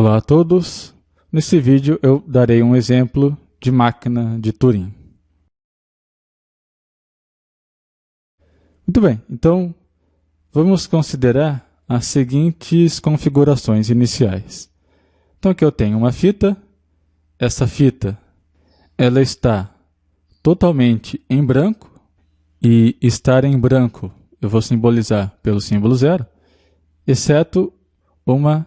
Olá a todos! Nesse vídeo eu darei um exemplo de máquina de Turing. Muito bem, então vamos considerar as seguintes configurações iniciais. Então aqui eu tenho uma fita, essa fita ela está totalmente em branco, e estar em branco eu vou simbolizar pelo símbolo 0, exceto uma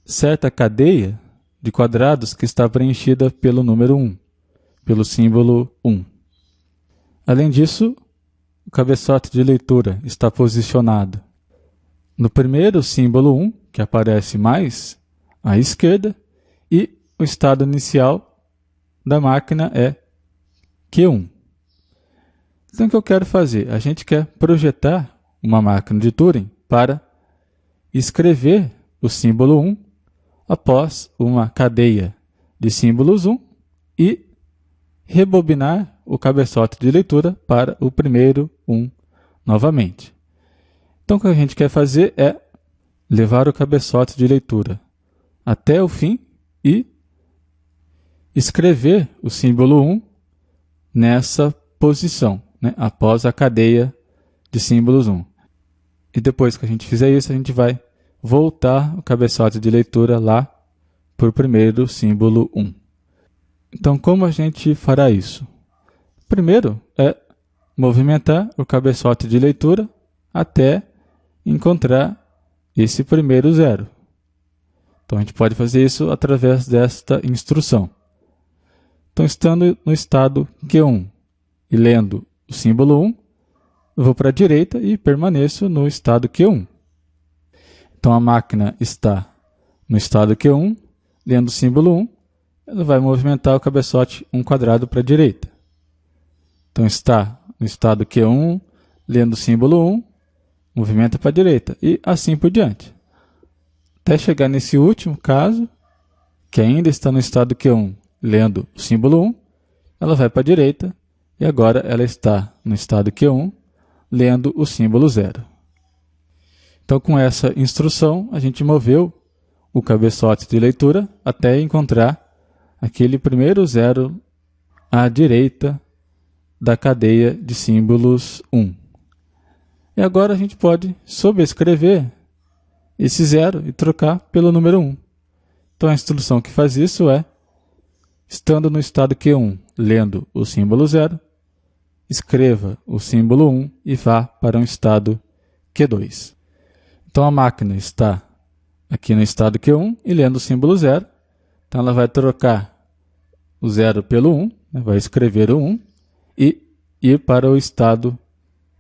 certa cadeia de quadrados que está preenchida pelo número 1, pelo símbolo 1. Além disso, o cabeçote de leitura está posicionado no primeiro símbolo 1, que aparece mais à esquerda, e o estado inicial da máquina é Q1. Então o que eu quero fazer? A gente quer projetar uma máquina de Turing para escrever o símbolo 1 após uma cadeia de símbolos 1 e rebobinar o cabeçote de leitura para o primeiro 1 novamente. Então o que a gente quer fazer é levar o cabeçote de leitura até o fim e escrever o símbolo 1 nessa posição, após a cadeia de símbolos 1. E depois que a gente fizer isso, a gente vai voltar o cabeçote de leitura lá para o primeiro símbolo 1. Então, como a gente fará isso? Primeiro é movimentar o cabeçote de leitura até encontrar esse primeiro 0. Então, a gente pode fazer isso através desta instrução. Então, estando no estado Q1 e lendo o símbolo 1, eu vou para a direita e permaneço no estado Q1. Então, a máquina está no estado Q1, lendo o símbolo 1, ela vai movimentar o cabeçote 1 quadrado para a direita. Então, está no estado Q1, lendo o símbolo 1, movimenta para a direita, e assim por diante. Até chegar nesse último caso, que ainda está no estado Q1, lendo o símbolo 1, ela vai para a direita, e agora ela está no estado Q1, lendo o símbolo 0. Então, com essa instrução, a gente moveu o cabeçote de leitura até encontrar aquele primeiro 0 à direita da cadeia de símbolos 1. E agora a gente pode sobrescrever esse 0 e trocar pelo número 1. Então, a instrução que faz isso é, estando no estado Q1, lendo o símbolo 0, escreva o símbolo 1 e vá para um estado Q2. Então, a máquina está aqui no estado Q1 e lendo o símbolo 0. Então, ela vai trocar o 0 pelo 1, vai escrever o 1 e ir para o estado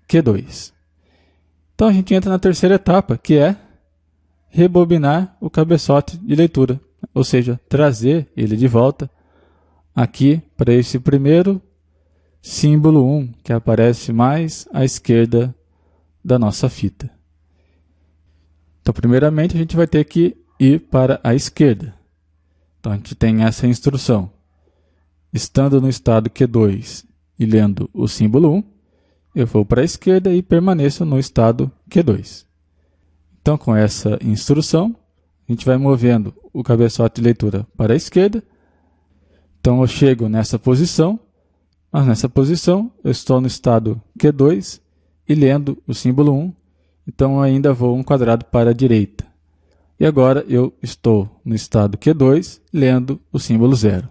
Q2. Então, a gente entra na terceira etapa, que é rebobinar o cabeçote de leitura, ou seja, trazer ele de volta aqui para esse primeiro símbolo 1, que aparece mais à esquerda da nossa fita. Então, primeiramente, a gente vai ter que ir para a esquerda. Então, a gente tem essa instrução. Estando no estado Q2 e lendo o símbolo 1, eu vou para a esquerda e permaneço no estado Q2. Então, com essa instrução, a gente vai movendo o cabeçote de leitura para a esquerda. Então, eu chego nessa posição, mas nessa posição eu estou no estado Q2 e lendo o símbolo 1, então eu ainda vou um quadrado para a direita. E agora eu estou no estado Q2 lendo o símbolo 0.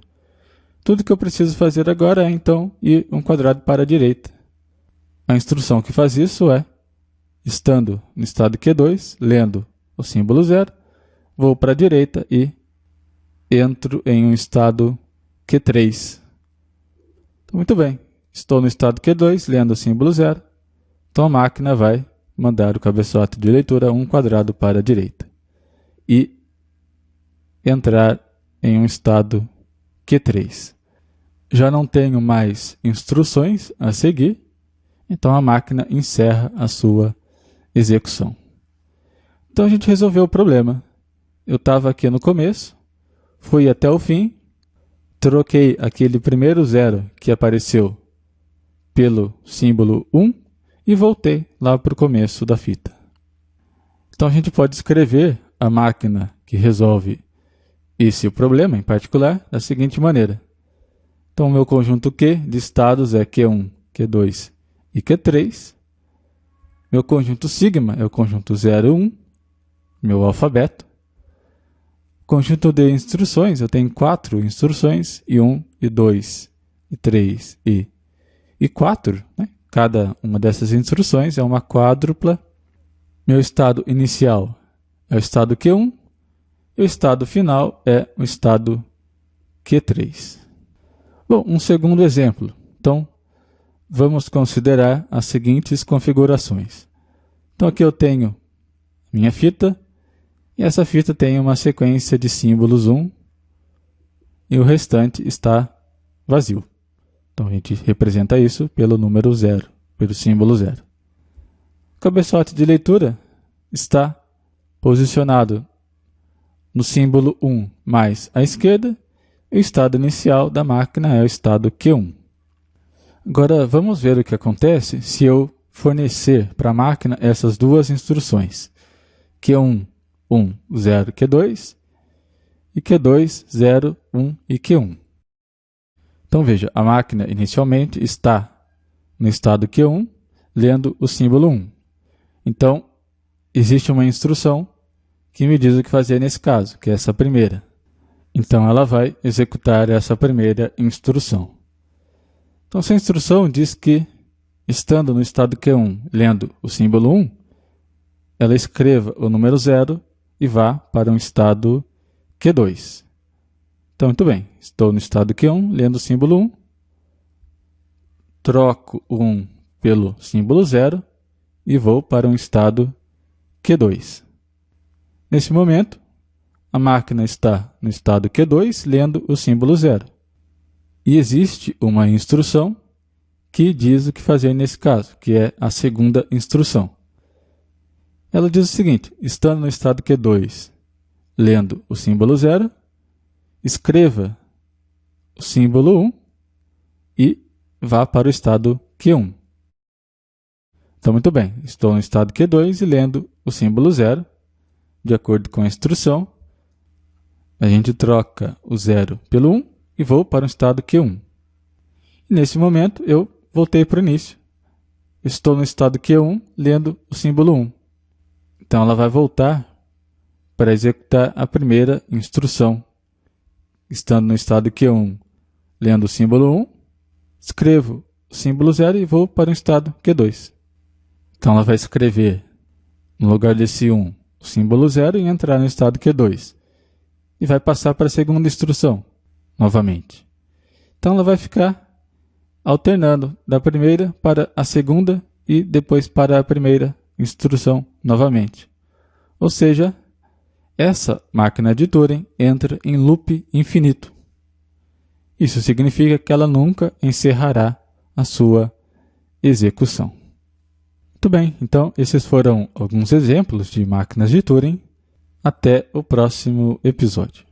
Tudo que eu preciso fazer agora é então ir um quadrado para a direita. A instrução que faz isso é, estando no estado Q2, lendo o símbolo 0, vou para a direita e entro em um estado Q3. Muito bem, estou no estado Q2, lendo o símbolo 0, então a máquina vai mandar o cabeçote de leitura 1 quadrado para a direita e entrar em um estado Q3. Já não tenho mais instruções a seguir, então a máquina encerra a sua execução. Então a gente resolveu o problema. Eu estava aqui no começo, fui até o fim, troquei aquele primeiro 0 que apareceu pelo símbolo 1 e voltei lá para o começo da fita. Então a gente pode escrever a máquina que resolve esse problema em particular da seguinte maneira. Então, o meu conjunto Q de estados é Q1, Q2 e Q3. Meu conjunto sigma é o conjunto 0, 1, meu alfabeto. Conjunto de instruções, eu tenho 4 instruções, e 1, e 2, e 3, e 4. Né? Cada uma dessas instruções é uma quádrupla. Meu estado inicial é o estado Q1, e o estado final é o estado Q3. Bom, um segundo exemplo. Então, vamos considerar as seguintes configurações. Então, aqui eu tenho minha fita, e essa fita tem uma sequência de símbolos 1, e o restante está vazio. Então, a gente representa isso pelo número 0, pelo símbolo 0. O cabeçote de leitura está posicionado no símbolo 1 mais à esquerda, e o estado inicial da máquina é o estado Q1. Agora, vamos ver o que acontece se eu fornecer para a máquina essas duas instruções. Q1, 1, 0, Q2 e Q2, 0, 1 e Q1. Então veja, a máquina inicialmente está no estado Q1, lendo o símbolo 1. Então, existe uma instrução que me diz o que fazer nesse caso, que é essa primeira. Então, ela vai executar essa primeira instrução. Então, essa instrução diz que, estando no estado Q1, lendo o símbolo 1, ela escreva o número 0 e vá para um estado Q2. Então, muito bem, estou no estado Q1, lendo o símbolo 1, troco o 1 pelo símbolo 0 e vou para um estado Q2. Nesse momento, a máquina está no estado Q2, lendo o símbolo 0. E existe uma instrução que diz o que fazer nesse caso, que é a segunda instrução. Ela diz o seguinte: estando no estado Q2, lendo o símbolo 0, escreva o símbolo 1 e vá para o estado Q1. Então, muito bem, estou no estado Q2 e lendo o símbolo 0. De acordo com a instrução, a gente troca o 0 pelo 1 e vou para o estado Q1. E nesse momento, eu voltei para o início. Estou no estado Q1, lendo o símbolo 1. Então, ela vai voltar para executar a primeira instrução. Estando no estado Q1, lendo o símbolo 1, escrevo o símbolo 0 e vou para o estado Q2. Então, ela vai escrever, no lugar desse 1, o símbolo 0 e entrar no estado Q2. E vai passar para a segunda instrução, novamente. Então, ela vai ficar alternando da primeira para a segunda e depois para a primeira instrução novamente. Ou seja, essa máquina de Turing entra em loop infinito. Isso significa que ela nunca encerrará a sua execução. Muito bem, então esses foram alguns exemplos de máquinas de Turing. Até o próximo episódio.